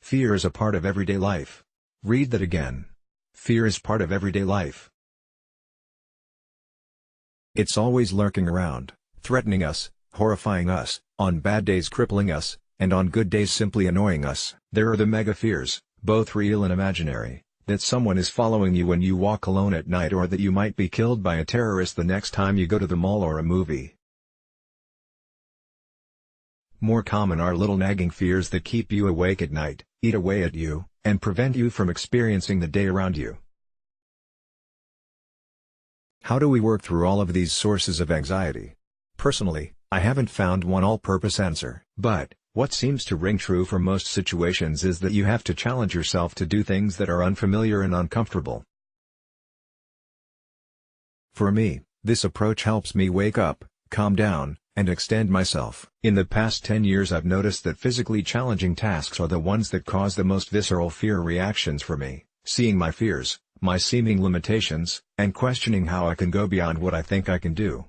Fear is a part of everyday life. Read that again. Fear is part of everyday life. It's always lurking around, threatening us, horrifying us, on bad days crippling us, and on good days simply annoying us. There are the mega fears, both real and imaginary, that someone is following you when you walk alone at night, or that you might be killed by a terrorist the next time you go to the mall or a movie. More common are little nagging fears that keep you awake at night, eat away at you, and prevent you from experiencing the day around you. How do we work through all of these sources of anxiety? Personally, I haven't found one all-purpose answer. But, what seems to ring true for most situations is that you have to challenge yourself to do things that are unfamiliar and uncomfortable. For me, this approach helps me wake up, calm down, and extend myself. In the past 10 years I've noticed that physically challenging tasks are the ones that cause the most visceral fear reactions for me. Seeing my fears, my seeming limitations, and questioning how I can go beyond what I think I can do.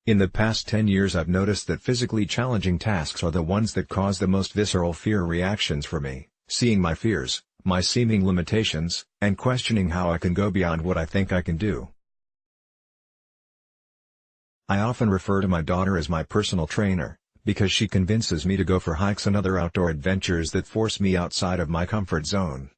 In the past 10 years I've noticed that physically challenging tasks are the ones that cause the most visceral fear reactions for me. Seeing my fears, my seeming limitations, and questioning how I can go beyond what I think I can do. I often refer to my daughter as my personal trainer, because she convinces me to go for hikes and other outdoor adventures that force me outside of my comfort zone.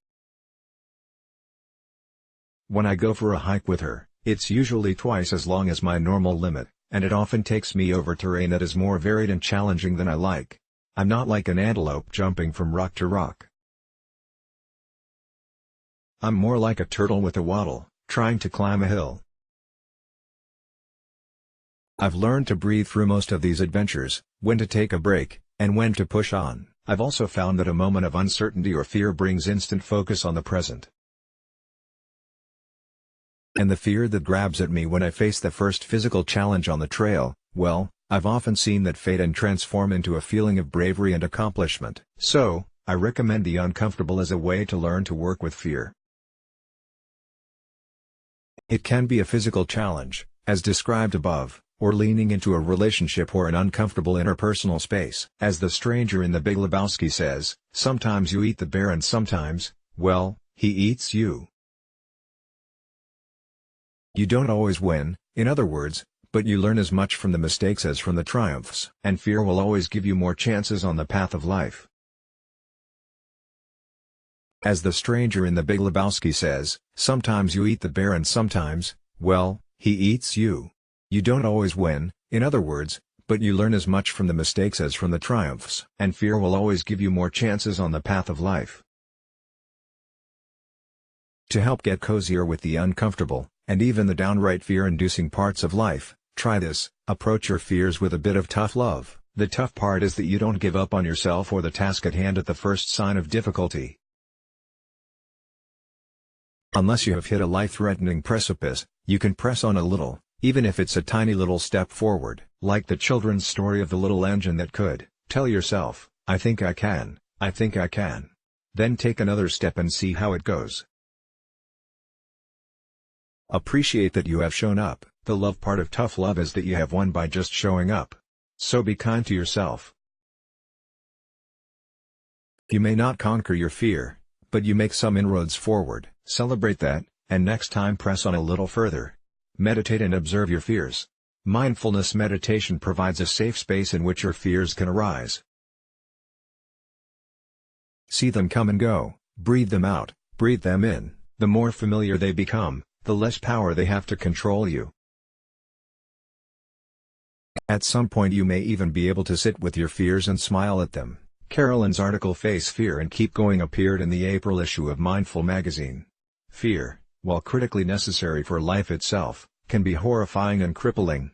When I go for a hike with her, it's usually twice as long as my normal limit, and it often takes me over terrain that is more varied and challenging than I like. I'm not like an antelope jumping from rock to rock. I'm more like a turtle with a waddle, trying to climb a hill. I've learned to breathe through most of these adventures, when to take a break, and when to push on. I've also found that a moment of uncertainty or fear brings instant focus on the present. And the fear that grabs at me when I face the first physical challenge on the trail, well, I've often seen that fade and transform into a feeling of bravery and accomplishment. So, I recommend the uncomfortable as a way to learn to work with fear. It can be a physical challenge, as described above, or leaning into a relationship or an uncomfortable interpersonal space. As the stranger in The Big Lebowski says, sometimes you eat the bear and sometimes, well, he eats you. You don't always win, in other words, but you learn as much from the mistakes as from the triumphs. And fear will always give you more chances on the path of life. As the stranger in The Big Lebowski says, sometimes you eat the bear and sometimes, well, he eats you. You don't always win, in other words, but you learn as much from the mistakes as from the triumphs. And fear will always give you more chances on the path of life. To help get cozier with the uncomfortable, and even the downright fear-inducing parts of life, try this: approach your fears with a bit of tough love. The tough part is that you don't give up on yourself or the task at hand at the first sign of difficulty. Unless you have hit a life-threatening precipice, you can press on a little, even if it's a tiny little step forward. Like the children's story of the little engine that could. Tell yourself, I think I can, I think I can. Then take another step and see how it goes. Appreciate that you have shown up. The love part of tough love is that you have won by just showing up. So be kind to yourself. You may not conquer your fear, but you make some inroads forward. Celebrate that, and next time press on a little further. Meditate and observe your fears. Mindfulness meditation provides a safe space in which your fears can arise. See them come and go, breathe them out, breathe them in. The more familiar they become, the less power they have to control you. At some point you may even be able to sit with your fears and smile at them. Carolyn's article Face Fear and Keep Going appeared in the April issue of Mindful magazine. Fear, while critically necessary for life itself, can be horrifying and crippling.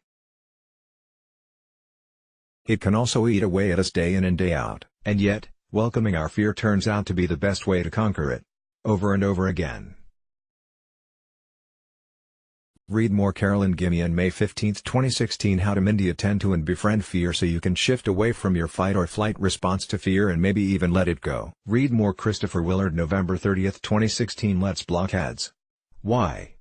It can also eat away at us day in and day out. And yet, welcoming our fear turns out to be the best way to conquer it. Over and over again. Read more. Carolyn Gimme on May 15, 2016. How to Mindy attend to and befriend fear so you can shift away from your fight or flight response to fear and maybe even let it go. Read more. Christopher Willard November 30, 2016. Let's block ads. Why?